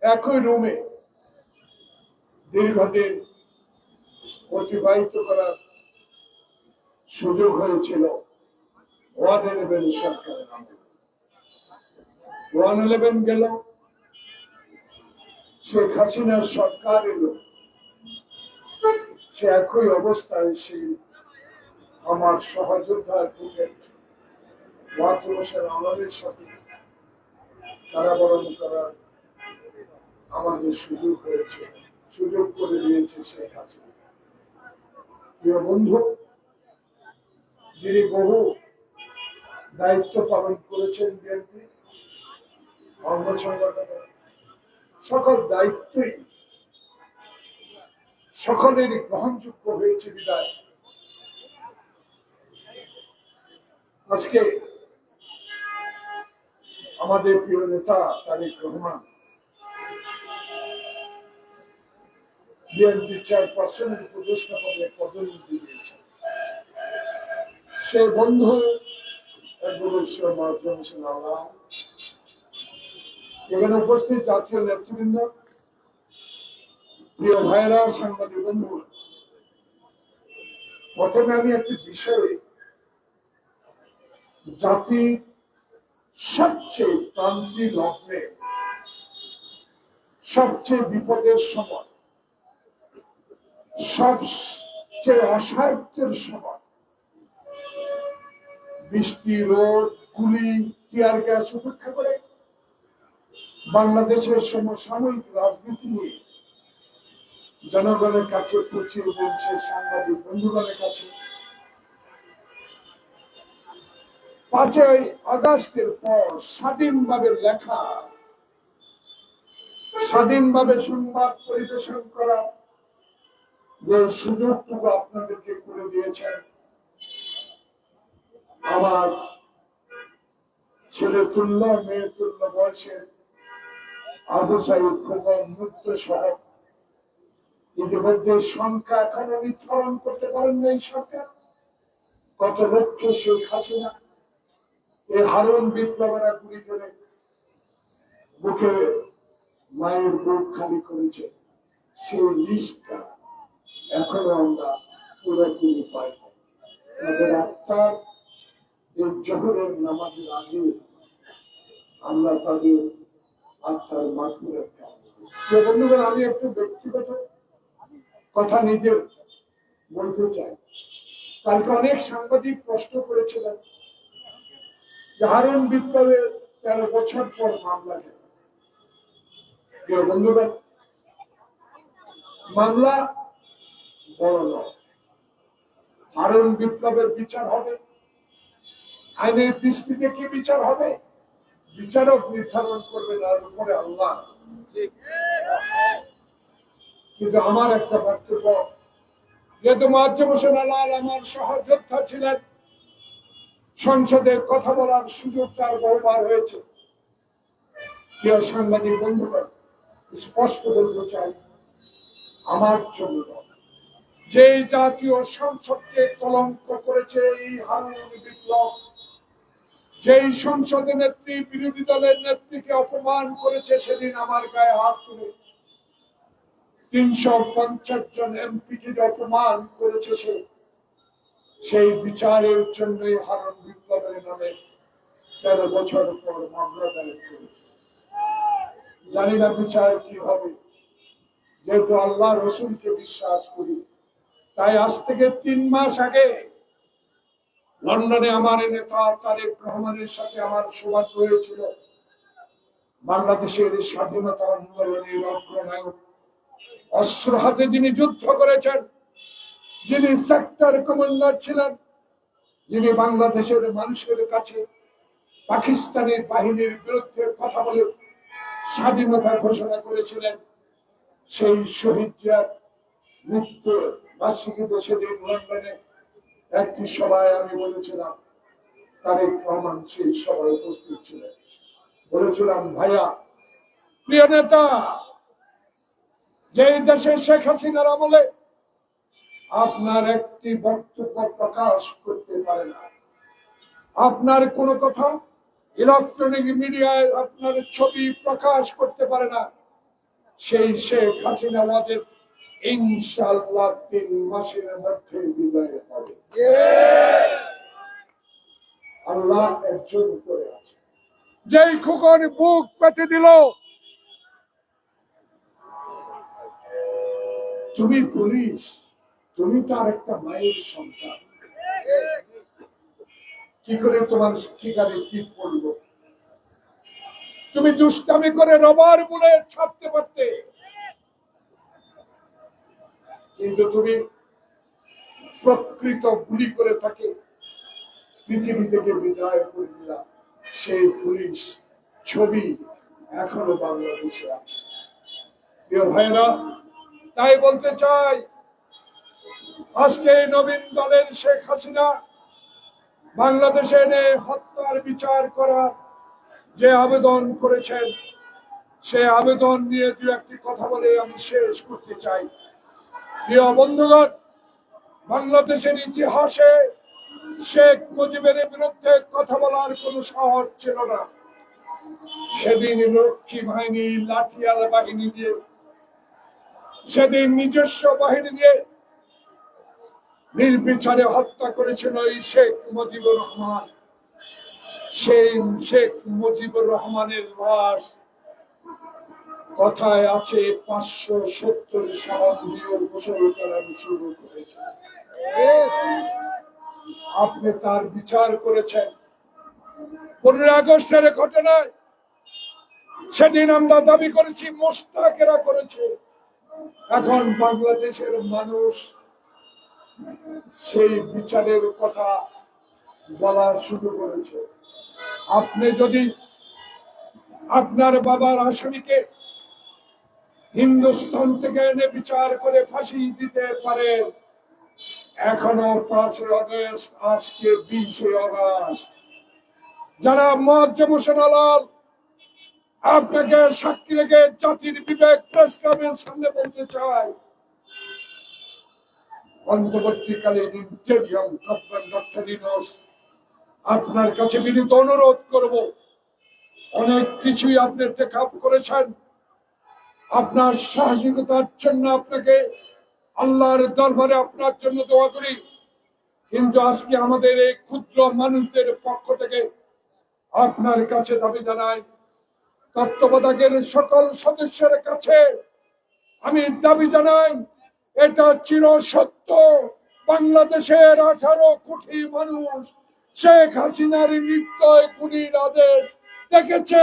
একই রুমে দীর্ঘদিন অতিবাহিত করার সুযোগ হয়েছিল 111 সরকারের আমলে। 111 গেল, শেখ হাসিনার সরকার এলো, সে একই অবস্থায় সেই আমার সহযোদ্ধা অ্যাডভোকেট ওয়াকিল হোসেন আলমের সাথে কারাবরণ করার আমাদের সুযোগ হয়েছে, সুযোগ করে দিয়েছে শেখ হাসিনা। প্রিয় বন্ধু, যিনি বহু দায়িত্ব পালন করেছেন বিএনপি অঙ্গ সংগঠনের, সকল দায়িত্বই সকলেরই গ্রহণযোগ্য হয়েছে বিদায় আজকে আমাদের প্রিয় নেতা তারেক রহমান বিএনপি চেয়ারপারসনের উপদেষ্টা পদে পদোন্নতি দিয়েছেন। সে বন্ধু এখানে উপস্থিত জাতীয় নেতৃবৃন্দ, প্রিয় ভাইরা, সাংবাদিক বন্ধু, প্রথমে আমি একটি বিষয়ে জাতির সবচেয়ে ক্রান্তি লগ্নে, সবচেয়ে বিপদের সময়, সবচেয়ে অসাহিত্যের সময়, বৃষ্টি, রোদ, গুলি, টিয়ার গ্যাস উপেক্ষা করে বাংলাদেশের সমসাময়িক রাজনীতি নিয়ে জনগণের কাছে পৌঁছে দিয়েছে, সাংবাদিক বন্ধুগণের কাছে। 5ই আগস্টের পর স্বাধীনভাবে লেখা, স্বাধীনভাবে সংবাদ পরিবেশন করা যে সুযোগটুকু আপনাদেরকে করে দিয়েছেন, আমার ছেলে তুল্য মেয়ে তুল্য বয়সের আবু সাইদ খোকন মুক্ত সহ ইতিমধ্যে সংখ্যা এখনো নির্ধারণ করতে পারেন না এই সরকার কত লক্ষ্যে শেখ হাসিনা এই হারুন বিপ্লবেরা গুলি করে বুকে মায়ের বুক খালি করেছে সেই লিস্টটা এখনো আমরা পুরোপুরি পাই আমাদের আত্মার এই জোহরের নামাজের আগে আমরা তাদের আত্মার মাধ্যমে বন্ধুগণ আমি একটু ব্যক্তিগত কথা নিজের বলতে চাই কালকে অনেক সাংবাদিক প্রশ্ন করেছিলেন যে হারুন বিপ্লবের 13 বছর পর মামলা কেন প্রিয় বন্ধুগণ মামলা বড় নয় হারুন বিপ্লবের বিচার হবে আইনের দৃষ্টিতে কি বিচার হবে বিচারক নির্ধারণ করবেন আর উপরে আল্লাহ কিন্তু আমার একটা বক্তব্য যেহেতু মাহ্যম হোসেন আলাল আমার সহযোদ্ধা ছিলেন সংসদে কথা বলার সুযোগ তার বহুবার হয়েছে প্রিয় সাংবাদিক বন্ধুগণ স্পষ্ট বলতে চাই আমার জন্য যে জাতীয় সংসদকে কলঙ্ক করেছে এই হারুন বিপ্লব যেই সংসদে নেত্রী বিরোধী দলের নেত্রীকে অপমান করেছে সেদিন আমার গায়ে হাত তুলে 350 জন এমপিকে অপমান করেছে সেই বিচারের জন্যই হারুন বিপ্লবের নামে 13 বছর পর মামলা দায়ের করেছে জানি না বিচার কি হবে যেহেতু আল্লাহ রসুলকে বিশ্বাস করি তাই আজ থেকে 3 মাস আগে লন্ডনে আমার নেতা তারেক রহমানের সাথে আমার সৌভাগ্য হয়েছিল বাংলাদেশের স্বাধীনতা আন্দোলনের অগ্রনায়ক অস্ত্র হাতে যিনি যুদ্ধ করেছেন যিনি সেক্টর কমান্ডার ছিলেন যিনি বাংলাদেশের মানুষের কাছে পাকিস্তানের বাহিনীর বিরুদ্ধে কথা বলে স্বাধীনতা ঘোষণা করেছিলেন সেই শহীদ জিয়ার মৃত্যু বার্ষিকীতে সেদিন লন্ডনে একটি সভায় আমি বলেছিলাম তারেক রহমান সেই সভায় উপস্থিত ছিলেন বলেছিলাম ভাইয়া প্রিয় নেতা যে দেশে শেখ হাসিনার আমলে আপনার একটি বক্তব্য প্রকাশ করতে পারে না আপনার কোনো কথা ইলেকট্রনিক মিডিয়ায় আপনার ছবি প্রকাশ করতে পারে না সেই শেখ হাসিনা আমাদের ইনশাআল্লাহ 3 মাসের মধ্যে বিদায় হবে আল্লাহ একজন করে আছে যেই খোকন বুক পেতে দিল তুমি পুলিশ তুমি তার একটা মায়ের সন্তান কি করে তোমার ঠিকানে কি পড়লো তুমি দুষ্টামি করে রবার বুলেট ছাপতে পারতে কিন্তু তুমি প্রকৃত গুলি করে তাকে পৃথিবী থেকে বিদায় করে দিলাম সেই পুলিশ ছবি এখনো বাংলাদেশে আছে প্রিয় ভাইরা তাই বলতে চাই আজকে নবীন দলের শেখ হাসিনা বাংলাদেশে এনে হত্যার বিচার করার যে আবেদন করেছেন সে আবেদন নিয়ে দু একটি কথা বলে আমি শেষ করতে চাই প্রিয় বন্ধুগণ বাংলাদেশের ইতিহাসে শেখ মুজিবের বিরুদ্ধে কথা বলার কোনো সাহস ছিল না সেদিন রক্ষী বাহিনী লাঠিয়াল বাহিনী দিয়ে সেদিন নিজস্ব বাহিনী দিয়ে নির্বিচারে হত্যা করেছিল এই শেখ মুজিবুর রহমান সেই শেখ মুজিবুর রহমানের লাশ কথায় আছে 570 সাল দিয়ে গোসল করানো শুরু করেছে আপনি তার বিচার করেছেন 15 আগস্টের ঘটনায় সেদিন আমরা দাবি করেছি মোস্তাকেরা করেছে এখন বাংলাদেশের মানুষ সেই বিচারের কথা বলা শুরু করেছে আপনি যদি আপনার বাবার আসামিকে হিন্দুস্তান থেকে এনে বিচার করে ফাঁসি দিতে পারেন এখনো 5 আগস্ট আজকে 20 আগস্ট যারা মোয়াজ্জেম হোসেন আলাল আপনাকে সাক্ষী রেখে জাতির বিবেক প্রেস ক্লাবের সামনে বলতে চাই, অন্তর্বর্তীকালীন ইন্টেরিয়ম গভর্নমেন্ট ডক্টর ইউনূস আপনার কাছে বিনীত অনুরোধ করব, অনেক কিছুই আপনি টেকআপ করেছেন, আপনার সাহসিকতার জন্য আপনাকে আল্লাহর দরবারে আপনার জন্য দোয়া করি। কিন্তু আজকে আমাদের এই ক্ষুদ্র মানুষদের পক্ষ থেকে আপনার কাছে দাবি জানাই, তত্ত্বাবধায়কের সকল সদস্যের কাছে আমি দাবি জানাই, এটা চির সত্য, বাংলাদেশের 18 কোটি মানুষ শেখ হাসিনার নির্দয় খুনির আদেশ দেখেছে,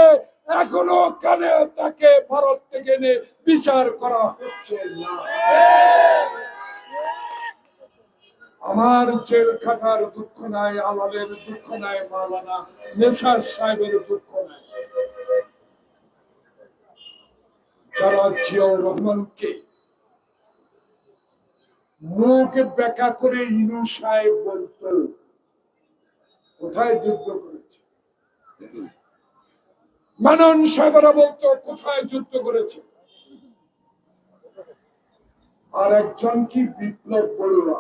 এখনো কানে তাকে ভারত থেকে এনে বিচার করা হচ্ছে না। আমার জেল খাটার দুঃখ নাই, আলালের দুঃখ নাই, মাওলানা নেসার সাহেবের দুঃখ নাই। যারা জিয়াউর রহমানকে মুখ ব্যাখ্যা করে ইনু সাহেব বলতো, কোথায় যুদ্ধ করেছে? মানন সাহেবরা বলতো কোথায় যুদ্ধ করেছে? আর একজন কি বিপ্লব বড়ুয়া,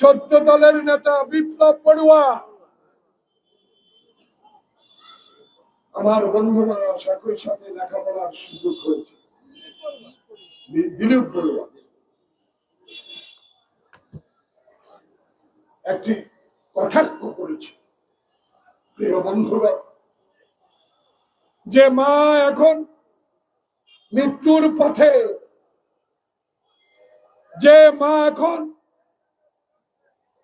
14 দলের নেতা বিপ্লব বড়ুয়া, আমার বন্ধুরা একই সাথে লেখাপড়ার সুযোগ হয়েছে। দিলীপ বড়ুয়া একটি কটাক্ষ করেছে, প্রিয় বন্ধুরা, যে মা এখন মৃত্যুর পথে, যে মা এখন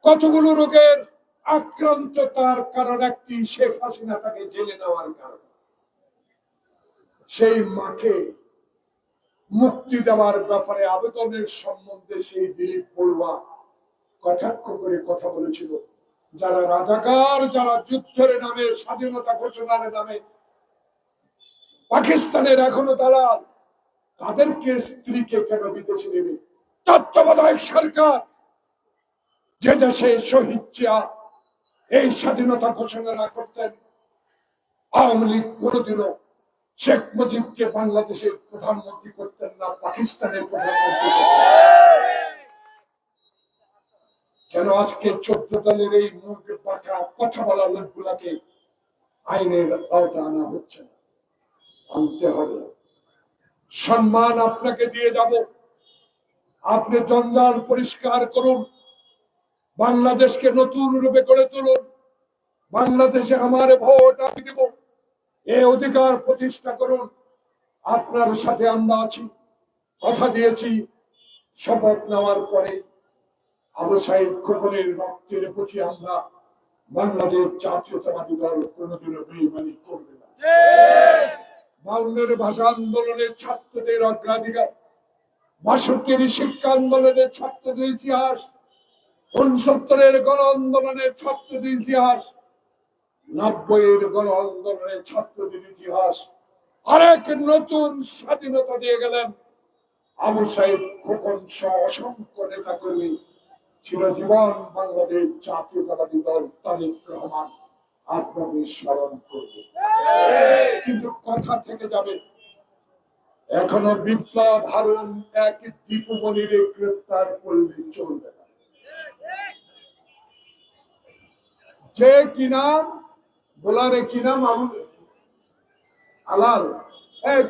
কতগুলো রোগের আক্রান্ত, তার কারণ একটি শেখ হাসিনা তাকে জেলে নেওয়ার কারণ। সেই মাকে মুক্তি দেওয়ার ব্যাপারে আবেদনের সম্বন্ধে সেই দিলীপ বড়ুয়া কটাক্ষ করে কথা বলেছিল, যারা রাজাকার, যারা যুদ্ধের নামে, স্বাধীনতা ঘোষণার নামে পাকিস্তানের এখনো দালাল, তাদেরকে স্ত্রীকে কেন বিদেশে নেবে? তত্ত্বাবধায়ক সরকার যে দেশে শহীদ জিয়া এই স্বাধীনতা ঘোষণা না করতেন, আওয়ামী লীগ কোনদিনও শেখ মুজিবকে বাংলাদেশের প্রধানমন্ত্রী করতেন না, পাকিস্তানের প্রধানমন্ত্রী। কেন আজকে 14 দলের এই মুখ পাকা কথা বলা লোকগুলাকে আইনের আওতা আনা হচ্ছে না? আনতে হবে। সম্মান আপনাকে দিয়ে যাব, আপনি জঞ্জাল পরিষ্কার করুন, বাংলাদেশকে নতুন রূপে গড়ে তুলুন। বাংলাদেশে আমার ভোট আমি দেব, এই অধিকার প্রতিষ্ঠা করুন। আপনার সাথে আমরা আছি, কথা দিয়েছি, শপথ নেওয়ার পরে আবু সাইদ খোকনের রক্তের প্রতি আমরা বাংলাদেশ জাতীয়তাবাদী দল কোনদিনও বেইমানি করবে না। 52 ভাষা আন্দোলনের ছাত্রদের অগ্রাধিকার, 62 শিক্ষা আন্দোলনের ছাত্রদের ইতিহাস, 69 গণ আন্দোলনের ছাত্রদের ইতিহাস, 90 গণ আন্দোলনের ছাত্রদের ইতিহাস, আরেক নতুন স্বাধীনতা দিয়ে গেলেন আবু সাইদ খোকন সহ অসংখ্য নেতা কর্মী। চিরজীবন বাংলাদেশ জাতীয়তাবাদী দল তারেক রহমান আপনাদের স্মরণ করবে, কিন্তু কথা থেকে যাবে। এখনো বিপ্লব হারুন এক দীপু মনিরে গ্রেপ্তার করলে চলবে না। যে কি নাম বোলারে, কি নাম আলাল,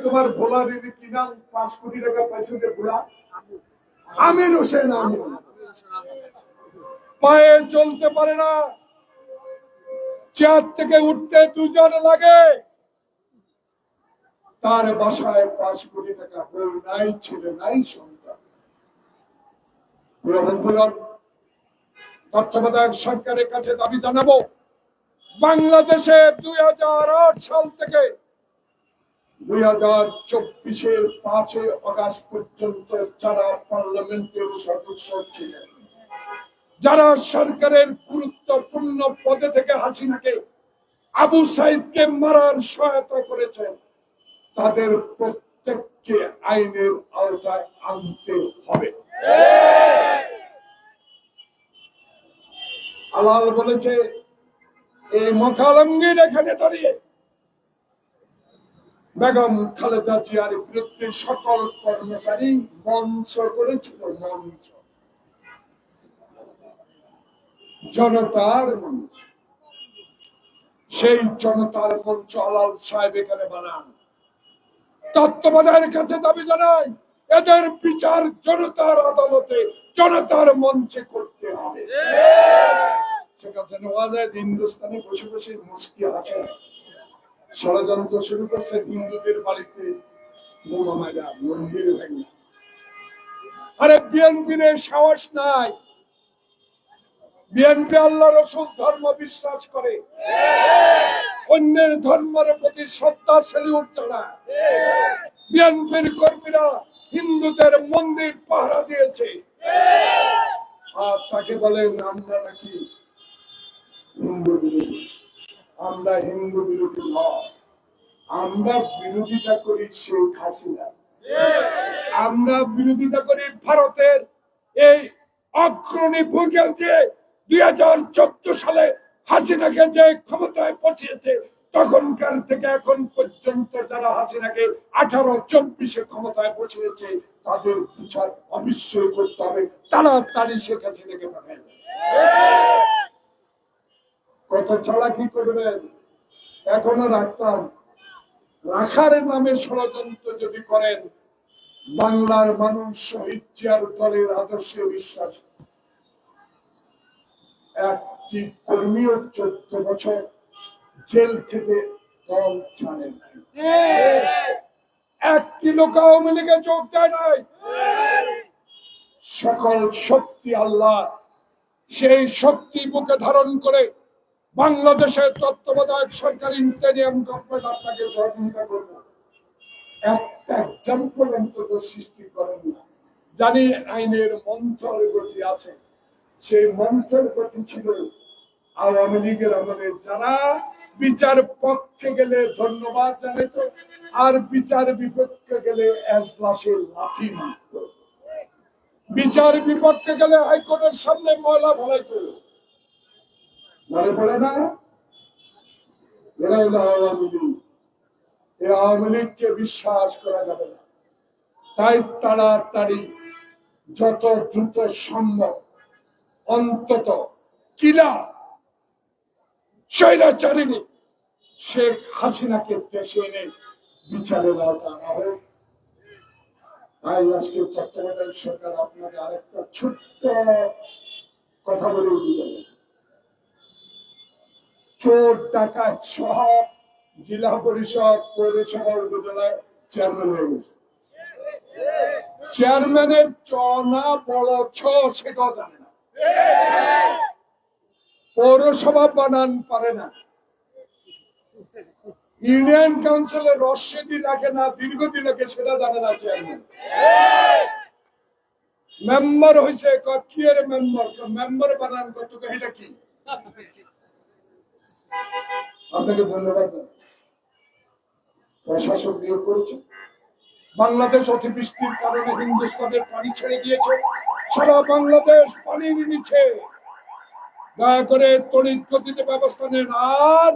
তোমার বোলারের কি নাম? 5 কোটি টাকা পাইছে ভোলা, আমির হোসেন আমির, পায়ে চলতে পারে না, চেয়ার থেকে উঠতে 2 জন লাগে। তার বাসায় 5 কোটি টাকা, বউ নাই, ছেলে নাই, সন্তান। বন্ধুরা, তত্ত্বাবধায়ক সরকারের কাছে দাবি জানাবো, বাংলাদেশে 2008 সাল থেকে 2024-এর 5 আগস্ট পর্যন্ত যারা পার্লামেন্টের সদস্য ছিলেন, যারা সরকারের গুরুত্বপূর্ণ পদে থেকে হাসিনাকে, আবু সাইদকে মারার সহায়তা করেছেন, তাদের প্রত্যেককে আইনের আওতায় আনতে হবে। আলাল বলেছে এই মকালঙ্গির এখানে দাঁড়িয়ে বেগম খালেদা জিয়ার বিরুদ্ধে সকল কর্মচারী মঞ্চ করেছিল, মঞ্চ, জনতার মঞ্চ। সেই জনতার মঞ্চ আলাল সাহেব এখানে বানান। তত্ত্বাবধায়কের কাছে দাবি জানাই, এদের বিচার জনতার আদালতে, জনতার মঞ্চে করতে হবে। হিন্দুস্তানে বসে বসে মুস্কি আছে, ষড়যন্ত্র শুরু করছে হিন্দুদের বাড়িতে বোমা মারা, মন্দির ভেঙে। আরে বিএনপির সাহস নাই। বিএনপি আল্লাহ রসুল ধর্ম বিশ্বাস করে, অন্যের ধর্মের প্রতি শ্রদ্ধা সেলিউট জানায়। বিএনপির কর্মীরা হিন্দুদের মন্দির পাহারা দিয়েছে, আর তাকে বলেন আমরা নাকি হিন্দু বিরোধী। আমরা হিন্দু বিরোধী নয়, আমরা বিরোধিতা করি শেখ হাসিনা, আমরা বিরোধিতা করি ভারতের এই অগ্রণী ভূমিকা দিয়ে 2014 সালে হাসিনাকে যে ক্ষমতায় পৌঁছেছে, তখনকার থেকে এখন পর্যন্ত যারা হাসিনাকে 18-24 ক্ষমতায় পৌঁছেছে, তাদের বিচার অবশ্যই করতে হবে। তাড়াতাড়ি শেখ হাসিনাকে পাঠায়। কত চালাকি করবেন এখনো রাখতাম। রাখার নামে ষড়যন্ত্র যদি করেন, বাংলার মানুষ শহীদ জিয়ার দলের আদর্শে বিশ্বাস। একটি কর্মীও 14 বছর জেল থেকে দল ছাড়ে নাই, একটি লোক আওয়ামী লীগে যোগ দেয় নাই। সকল শক্তি আল্লাহ, সেই শক্তি বুকে ধারণ করে বাংলাদেশের তত্ত্বাবধায়ক সরকার ইন্টেরিয়াম গভর্নমেন্ট আপনাকে সহযোগিতা করবে। একটা এক্সাম্পল অন্তত সৃষ্টি করেন না। জানি আইনের মন্থর গতি আছে, সেই মন্থর গতি ছিল আওয়ামী লীগের আমলে। যারা বিচার পক্ষে গেলে ধন্যবাদ জানাইত, আর বিচার বিপক্ষে গেলে এজলাসে লাথি মারত। বিচার বিপক্ষে গেলে হাইকোর্টের সামনে ময়লা ফেলাইত। মনে পড়ে না? এরা হলো আওয়ামী লীগ। এই আওয়ামী লীগকে বিশ্বাস করা যাবে না। তাই তাড়াতাড়ি যত দ্রুত সম্ভব অন্তত কিলা স্বৈরাচারিণী শেখ হাসিনাকে দেশে এনে বিচারের আওতায় আনা হোক। তাই আজকে তত্ত্বাবধায়ক সরকার আপনাকে আরেকটা ছোট্ট কথা বলে দিতে, চোর ডাকাত সহ জেলা পরিষদ, পৌরসভা, উপজেলায় চেয়ারম্যান হয়ে গেছে। চেয়ারম্যানের চ না বড় ছ সেটাও জানে না, পৌরসভা বানান পারে না, ইউনিয়ন কাউন্সিলের রসিদি লাগে না, দীর্ঘদিন লাগে সেটা জানে না চেয়ারম্যান। মেম্বার হয়েছে কি এর মেম্বার, মেম্বার বানান কত, এটা কি? আপনাকে ধন্যবাদ। প্রশাসন নিয়োগ করেছে। বাংলাদেশ অতিবৃষ্টির কারণে হিন্দুস্তানের পানি ছেড়ে দিয়েছে, সারা বাংলাদেশ পানির নিচে। দয়া করে তড়িৎ গতিতে ব্যবস্থা নেন। আর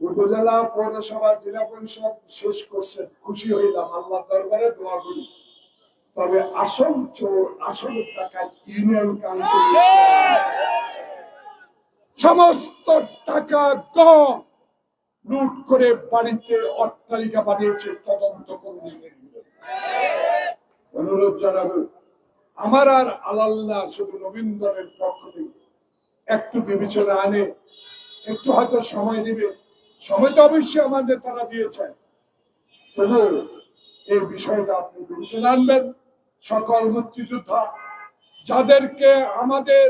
উপজেলা, পৌরসভা, জেলা পরিষদ শেষ করছেন, খুশি হইলাম, আল্লাহ দরবারে দোয়া করি। তবে আসল চোর, আসল টাকা ইউনিয়ন কাউন্সিল, সমস্ত টাকা গম লুট করে বাড়িতে অট্টালিকা বানিয়েছে। তদন্ত করুন। অনুরোধ জানাবো, আমার আর আলাল্লাহ শুধু নবীন দলের পক্ষ থেকে একটু বিবেচনা আনে, একটু হয়তো সময় দিবে। সময় তো অবশ্যই আমাদের তারা দিয়েছেন, তবু এই বিষয়টা আপনি বিবেচনা আনবেন। সকল মুক্তিযোদ্ধা যাদেরকে আমাদের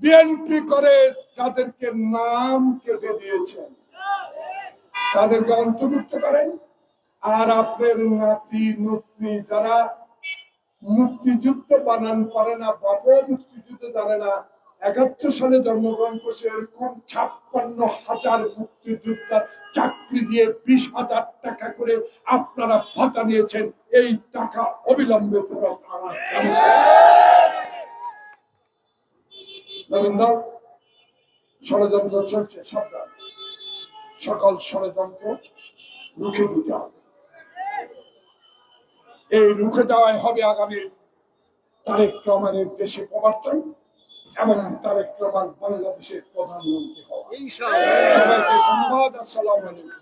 বিএনপি করে, যাদেরকে নাম কেটে দিয়েছেন, তাদেরকে অন্তর্ভুক্ত করেন। আর আপনার নাতি নাতনি যারা মুক্তিযুদ্ধ বানান পারে না, বাবা মুক্তিযুদ্ধ জানে না, 71 সালে জন্মগ্রহণ করছে, এরকম 56,000 মুক্তিযোদ্ধার চাকরি দিয়ে 20,000 টাকা করে আপনারা ভাতা নিয়েছেন। এই টাকা অবিলম্বে ফেরত আনার ব্যবস্থা। নবীনদল ষড়যন্ত্র চলছে, সাবধান, সকল ষড়যন্ত্র রুখে দিতে হবে। এই রুখে দেওয়াই হবে আগামী তারেক রহমানের দেশে প্রবর্তন এবং তারেক রহমান বাংলাদেশের প্রধানমন্ত্রী হওয়া। সবাইকে ধন্যবাদ। আসসালামু আলাইকুম।